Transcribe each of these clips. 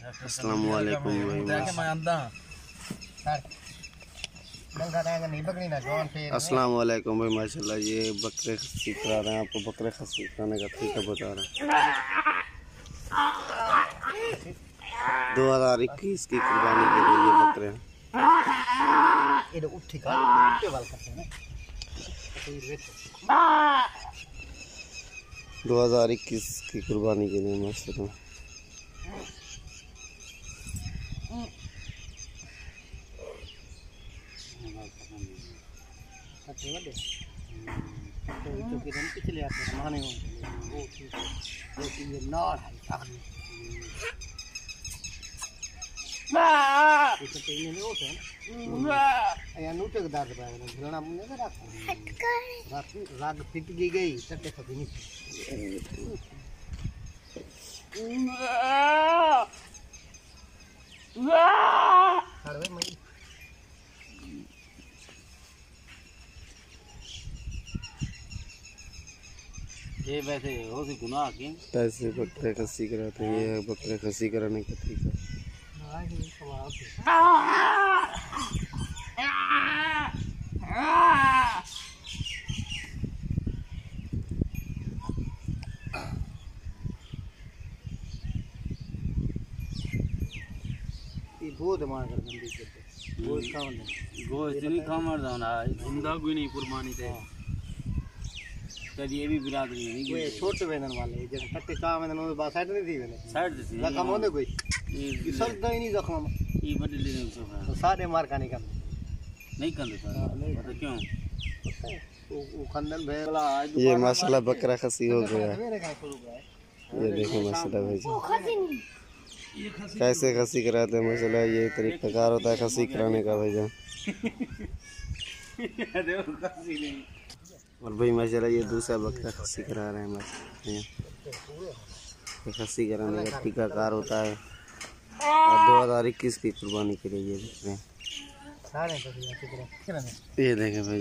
अस्सलाम वालेकुम अस्सलाम वालेकुम भाई माशाल्लाह। ये बकरे खस्सी करा रहे हैं, आपको बकरे खस्सी कराने का तरीका बता रहे हैं। 2021 की कुर्बानी के लिए ये बकरे हैं। 2021 की कुर्बानी के लिए माशाल्लाह। पिछले राग फिट गई चट्टे खपी नहीं ये वैसे हो सी गुनाह के पैसे बकरे खस्सी कराते हैं। ये बकरे खस्सी कराने का तरीका। बहुत मार कर बंदी करते गोश्त खावन गोश्त नहीं खामर दाना जिंदा कोई नहीं कुर्बानी थे ये भी बिरादरी नहीं ये छोटे वेदन वाले जब कट्टे का वेदन वो बात साइड नहीं थी वेदन साइड थी जख्म होने कोई ये सब ही नहीं जख्म ये बड़ी लेने से तो सारे मार का नहीं करते सर पता क्यों वो खंडन भेला ये माशाल्लाह बकरा खस्सी हो गया। ये देखो माशाल्लाह भाई कैसे खस्सी कराते हैं माशाल्लाह। ये तरीक़ाकार होता है खस्सी कराने का भाईजान। और भाई माशाल्लाह ये दूसरा बकरा खस्सी करा रहे हैं माशाल्लाह। खस्सी कराने का तरीक़ाकार होता है और 2021 की कुर्बानी के लिए ये देख रहे हैं। ये देखें भाई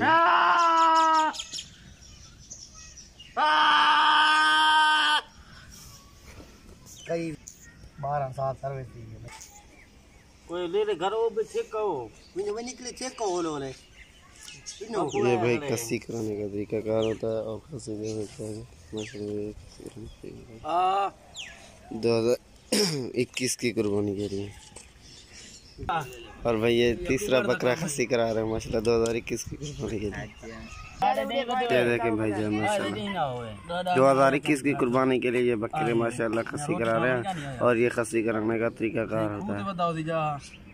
कई 12 साल सर्विस दी कोई ले ले घर वो भी चेक करो मैं निकले चेक को होलो ले ये भाई खस्सी कराने का तरीक़ाकार होता है और खस्सी जो होता है माशाल्लाह 2021 की कुर्बानी के लिए। और भाई ये तीसरा बकरा खस्सी करा रहे हैं माशाल्लाह 2021 की कुर्बानी के लिए। ये देखें भाई जान माशाल्लाह 2021 की कुर्बानी के लिए ये बकरे माशाल्लाह खस्सी करा रहे हैं। और ये खस्सी कराने का तरीक़ाकार होता है।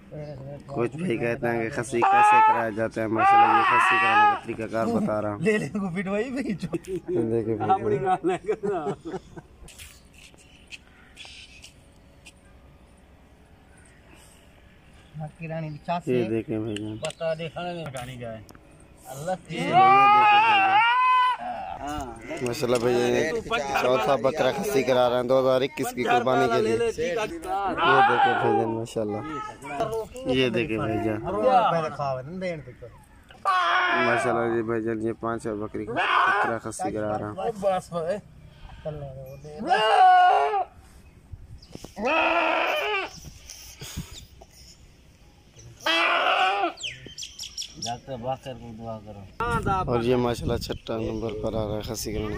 कुछ भाई कहते हैं कि खस्सी कैसे कराया जाता है, माशाल्लाह ये खस्सी कराने का तरीक़ाकार बता रहा हूँ। देखें ये देखें भाई जान बता देखने में गानी गए अल्लाह माशाल्लाह भाई ये चौथा बकरा खस्सी करा रहे हैं 2021 की कुर्बानी के लिए। ये देखें भाईजान माशाल्लाह। ये देखें भाईजान माशाल्लाह ये भाईजान ये 5 और बकरा खस्सी करा रहा हूँ। और ये माशाल्लाह 6 नंबर पर आ रहा है खस्सी कराने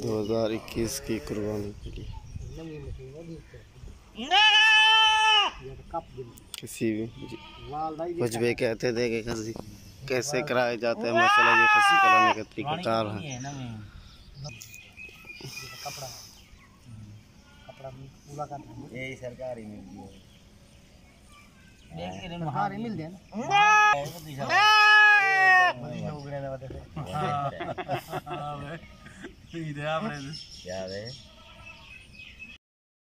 2021 की कुर्बानी के लिए। किसी भी कुछ भी कहते थे कि खस्सी कैसे कराए जाते हैं, माशाल्लाह ये खस्सी कराने का तरीक़ाकार है। यही सरकारी मिलती है मिल जाए ना